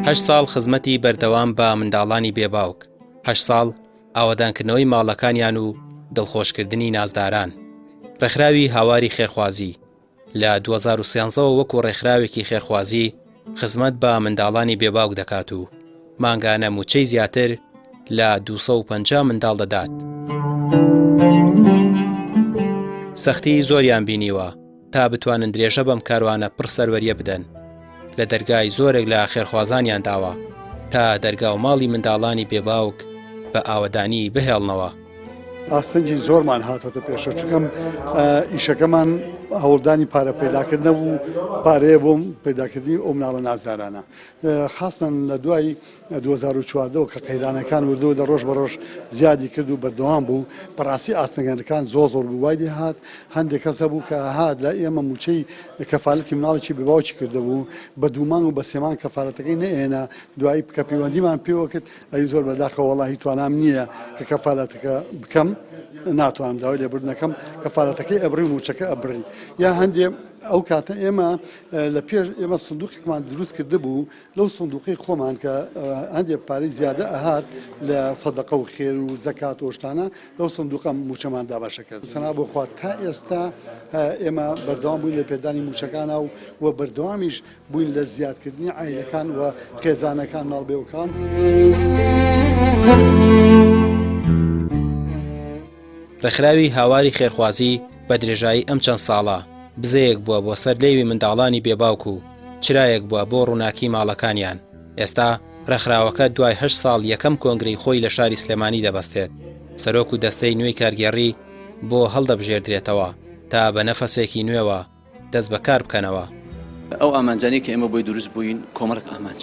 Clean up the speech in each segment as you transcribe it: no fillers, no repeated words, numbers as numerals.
هەشت ساڵ خزمەتی بەردەوام بە منداڵانی بێباوک، 8 ساڵ ئاوەدانکردنەوەی ماڵەکانیان و دڵخۆشکردنی نازداران. ڕێکخراوی هاواری خێرخوازی لە 2013 وەکو ڕێکخراوێکی خێرخوازی خزمەت بە منداڵانی بێباوک دەکات و مانگانە موچەی زیاتر لە 250 منداڵ دەدات. سەختی زۆریان بینیوە تا بتوانن درێژە بەم کاروانە پڕ سەروەریە بدەن. لە دەرگای زۆرێک لە خێرخوازانیان داوە تا دەرگا و ماڵی منداڵانی بێباوک بە ئاوەدانی بهێڵنەوە. ئاستەنجی زۆرمان هاتۆتە پێشە، چونکەم ئیشەکەمان هەوڵدانی پارە پەیداکردنە و پارەیە بۆم پەیداکردنی ئەو مناڵە نازدارانە. خاستن لە دوای 2014 کە قەیرانەکان وردەوە لە ڕۆژ بە ڕۆژ زیادی کرد و بەردەوام بوو، بەڕاستی ئاستەنگەنەکان زۆر بوو. وای هات هەندێک کەسە بوو کە هات لە ئێمە موچەی کەفالەتی مناڵێکی بێباوکی کردهبوو، بە دوومان و بە سێمان کەفالەتەکەی نەئێنا. دوایی کە پەیوەندیمان پێوە کرد، ئەی زۆر بەداخە وەڵاهی توانام نییە کە کەفالەتەکە بکەم، ناتوانم داوای لێبوردنەکەم کەفالەتەکەی ئەبڕی و موچەکە ئەبڕی. یا هەندێ ئەو کاتە ئێمە لە پێش ئێمە سندوقێکمان دروست کرده بوو، لەو سندوقی خۆمان کە هەندێک پارەی زیادە ئەهات لە سەدەقە و خێر و زەکات و شتانە، لەو سندوقە موچەمان دابەشە کرد. سەنا بۆ خوا تا ئێستا ئێمە بەردەوام بووین لە پێدانی موچەکانە و بەردەوامیش بووین لە زیادکردنی عایلەکان و خێزانەکان ماڵبێوەکان. ڕێکخراوی هاواری خێرخوازی بە درێژایی ئەم چەند ساڵە بزەیەک بووە بۆ سەر لێوی منداڵانی بێباوک و چرایەک بووە بۆ ڕووناکی ماڵەکانیان. ئێستا ڕێکخراوەکە دوای 8 ساڵ یەکەم کۆنگرەی خۆی لە شاری سلێمانی دەبەستێت. سەرۆک و دەستەی نوێی کارگێڕی بۆ هەڵدەبژێردرێتەوە تا بە نەفەسێکی نوێوە دەست بەکار بکەنەوە. ئەو ئامانجانی کە ئێمە بۆی دروست بووین کۆمەڵک ئامانج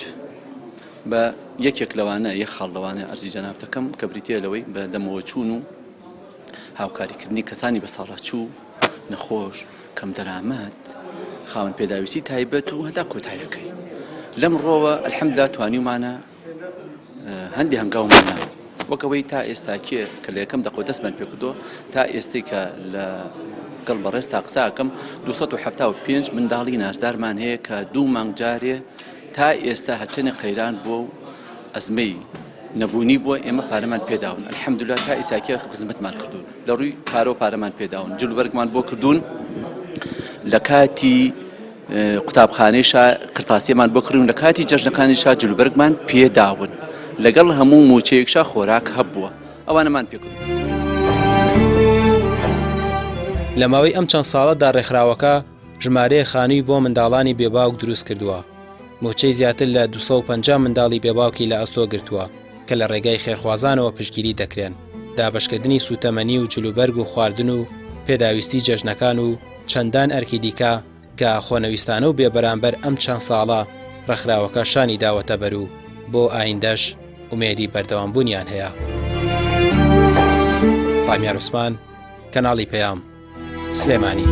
بە یەکێک لەوانە یەک خاڵ لەوانە ئەرزی جەناب دەکەم کە بریتە لەوەی بە دەمەوە چوون و هاوکاریکردنی کەسانی بە ساڵاچوو نەخۆش کەم دەرامەت خاوەن پێداویستی تایبەت و هەتا کۆتاییەکەی. لەم ڕۆوە ئەلحەمدوللا توانیمانە هەندی هەنگاومانە وەکەوەی تا ئێستاکێ کە لە یەکەم دەقۆ دەستمان پێکردۆ تا ئێستەی کە لە گەڵ بەڕێز تا قساکەم 275 منداڵی نازدارمان هەیە کە 2 مانگ جارێ تا ئێستا هەچەنێ قەیران بۆ و ئەزمەی نەبوونی بووە ئێمە پارەمان پێداون. ئەلحەمدوللا تا ئێستاکێ خزمەتمان کردوون، لە ڕووی پارە و پارەمان پێداون، جلوبەرگمان بۆ کردوون، لە کاتی قوتابخانەیشا کڕتاسیەمان بۆ کردوون، لە کاتی جەژنەکانیشا جلوبەرگمان پێداون، لەگەڵ هەموو موچەیەکشا خۆراک هەبووە، ئەوانەمان پێکردوون. لە ماوەی ئەم چەند ساڵەدا ڕێکخراوەکە ژمارەیە خانووی بۆ منداڵانی بێباوک دروست کردووە. موچەی زیاتر لە 250 منداڵی بێباوکی لە ئەستۆ گرتووە کە لە ڕێگای خێرخوازانەوە پشتگیری دەکرێن. دابەشکردنی سوتەمەنی و جلوبەرگ و خواردن و پێداویستی جەژنەکان و چەندان ئەرکی دیکە کە خۆنەویستانە و بێبەرامبەر ئەم چەند ساڵە ڕێکخراوەکە شانی داوەتە بەر و بۆ ئایندەش ئومێدی بەردەوامبوونیان هەیە. ڕامیار عوسمان، کەناڵی پەیام، سلێمانی.